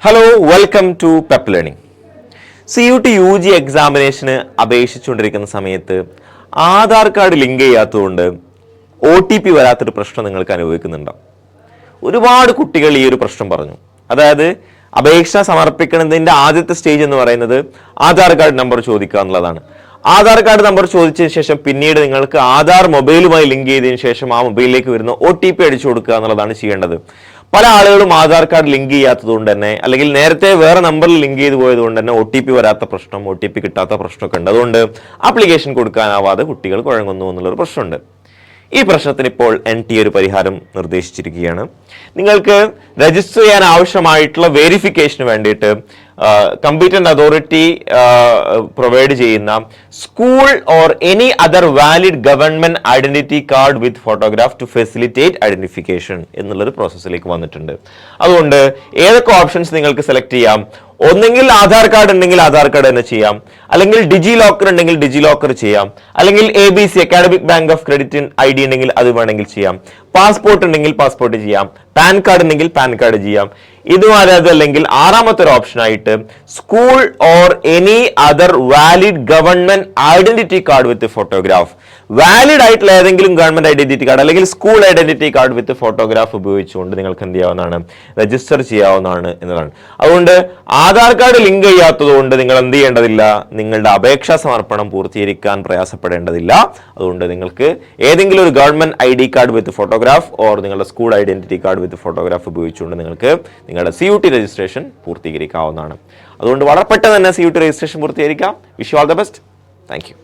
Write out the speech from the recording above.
Hello, welcome to Pep Learning. CUT UG എക്സാമിനേഷന് അപേക്ഷിച്ചുകൊണ്ടിരിക്കുന്ന സമയത്ത് ആധാർ കാർഡ് ലിങ്ക് ചെയ്യാത്തതുകൊണ്ട് OTP വരാത്തൊരു പ്രശ്നം നിങ്ങൾക്ക് അനുഭവിക്കുന്നുണ്ടോ? ഒരുപാട് കുട്ടികൾ ഈ ഒരു പ്രശ്നം പറഞ്ഞു. അതായത് അപേക്ഷ സമർപ്പിക്കുന്നതിൻ്റെ ആദ്യത്തെ സ്റ്റേജ് എന്ന് പറയുന്നത് ആധാർ കാർഡ് നമ്പർ ചോദിക്കുക എന്നുള്ളതാണ്. ആധാർ കാർഡ് നമ്പർ ചോദിച്ചതിന് ശേഷം പിന്നീട് നിങ്ങൾക്ക് ആധാർ മൊബൈലുമായി ലിങ്ക് ചെയ്തതിനു ശേഷം ആ മൊബൈലിലേക്ക് വരുന്ന OTP അടിച്ചു കൊടുക്കുക എന്നുള്ളതാണ് ചെയ്യേണ്ടത്. പല ആളുകളും ആധാർ കാർഡ് ലിങ്ക് ചെയ്യാത്തത് കൊണ്ട് തന്നെ, അല്ലെങ്കിൽ നേരത്തെ വേറെ നമ്പറിൽ ലിങ്ക് ചെയ്ത് പോയത് കൊണ്ട് തന്നെ OTP വരാത്ത പ്രശ്നം, OTP കിട്ടാത്ത പ്രശ്നമൊക്കെ ഉണ്ട്. അതുകൊണ്ട് ആപ്ലിക്കേഷൻ കൊടുക്കാനാവാതെ കുട്ടികൾ കുഴങ്ങുന്നു എന്നുള്ളൊരു പ്രശ്നമുണ്ട്. ഈ പ്രശ്നത്തിന് ഇപ്പോൾ NTA ഒരു പരിഹാരം നിർദ്ദേശിച്ചിരിക്കുകയാണ്. നിങ്ങൾക്ക് രജിസ്റ്റർ ചെയ്യാൻ ആവശ്യമായിട്ടുള്ള വെരിഫിക്കേഷന് വേണ്ടിയിട്ട് കമ്പീറ്റന്റ് അതോറിറ്റി പ്രൊവൈഡ് ചെയ്യുന്ന school or any other valid government identity card with photograph to facilitate identification എന്നുള്ളൊരു പ്രോസസ്സിലേക്ക് വന്നിട്ടുണ്ട്. അതുകൊണ്ട് ഏതൊക്കെ ഓപ്ഷൻസ് നിങ്ങൾക്ക് സെലക്ട് ചെയ്യാം? ഒന്നെങ്കിൽ ആധാർ കാർഡ് ഉണ്ടെങ്കിൽ ആധാർ കാർഡ് തന്നെ ചെയ്യാം, അല്ലെങ്കിൽ ഡിജി ലോക്കർ ഉണ്ടെങ്കിൽ ഡിജി ലോക്കർ ചെയ്യാം, അല്ലെങ്കിൽ ABC academic bank of credit ID ഉണ്ടെങ്കിൽ അത് വേണമെങ്കിൽ ചെയ്യാം, പാസ്പോർട്ട് ഉണ്ടെങ്കിൽ പാസ്പോർട്ട് ചെയ്യാം, പാൻ കാർഡ് ഉണ്ടെങ്കിൽ പാൻ കാർഡ് ചെയ്യാം. ഇതുമല്ലെങ്കിൽ ആറാമത്തെ ഒരു ഓപ്ഷൻ ആയിട്ട് school or any other valid government identity card with photograph, valid ആയിട്ടുള്ള ഏതെങ്കിലും ഗവൺമെന്റ് ഐഡന്റിറ്റി കാർഡ് അല്ലെങ്കിൽ school identity card with photograph ഉപയോഗിച്ചുകൊണ്ട് നിങ്ങൾക്ക് എന്ത് ചെയ്യാവുന്നതാണ്? രജിസ്റ്റർ ചെയ്യാവുന്നതാണ് എന്നതാണ്. അതുകൊണ്ട് ആധാർ കാർഡ് ലിങ്ക് ചെയ്യാത്തത് കൊണ്ട് നിങ്ങൾ എന്ത് ചെയ്യേണ്ടതില്ല, നിങ്ങളുടെ അപേക്ഷാ സമർപ്പണം പൂർത്തീകരിക്കാൻ പ്രയാസപ്പെടേണ്ടതില്ല. അതുകൊണ്ട് നിങ്ങൾക്ക് ഏതെങ്കിലും ഒരു government ID card with photograph or നിങ്ങളുടെ school identity card with photograph ഉപയോഗിച്ചുകൊണ്ട് നിങ്ങൾക്ക് നിങ്ങളുടെ CUT രജിസ്ട്രേഷൻ പൂർത്തീകരിക്കാവുന്നതാണ്. അതുകൊണ്ട് വളരെ പെട്ടെന്ന് തന്നെ CUT രജിസ്ട്രേഷൻ പൂർത്തീകരിക്കാം. Wish you all the best. Thank U.